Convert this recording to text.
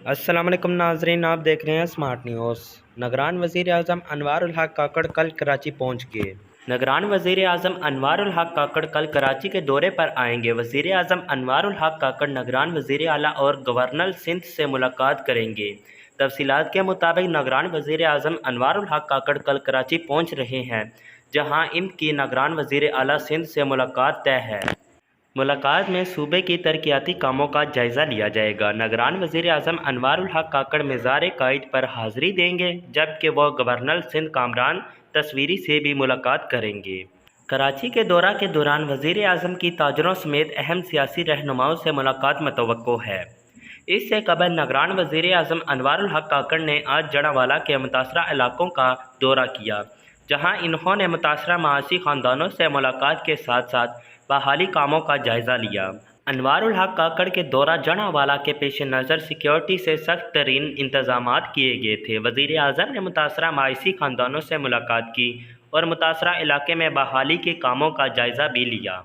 السلام علیکم ناظرین، آپ دیکھ رہے ہیں اسمارٹ نیوز۔ نگران وزیر اعظم انوار الحق کاکڑ کل کراچی پہنچ گئے۔ نگران وزیر اعظم انوار الحق کاکڑ کل کراچی کے دورے پر آئیں گے۔ وزیر اعظم انوار الحق کاکڑ نگران وزیر اعلیٰ اور گورنر سندھ سے ملاقات کریں گے۔ تفصیلات کے مطابق نگران وزیر اعظم انوار الحق کاکڑ کل کراچی پہنچ رہے ہیں، جہاں ان کی نگران وزیر اعلیٰ سندھ سے ملاقات طے ہے۔ ملاقات میں صوبے کی ترقیاتی کاموں کا جائزہ لیا جائے گا۔ نگران وزیر اعظم انوار الحق کاکڑ مزار قائد پر حاضری دیں گے، جبکہ وہ گورنر سندھ کامران تصویری سے بھی ملاقات کریں گے۔ کراچی کے دورہ کے دوران وزیر اعظم کی تاجروں سمیت اہم سیاسی رہنماؤں سے ملاقات متوقع ہے۔ اس سے قبل نگران وزیر اعظم انوار الحق کاکڑ نے آج جڑانوالہ کے متاثرہ علاقوں کا دورہ کیا، جہاں انہوں نے متاثرہ معاشی خاندانوں سے ملاقات کے ساتھ ساتھ بحالی کاموں کا جائزہ لیا۔ انوار الحق کاکڑ کے دورہ جڑانوالہ کے پیش نظر سیکیورٹی سے سخت ترین انتظامات کیے گئے تھے۔ وزیر اعظم نے متاثرہ معاشی خاندانوں سے ملاقات کی اور متاثرہ علاقے میں بحالی کے کاموں کا جائزہ بھی لیا۔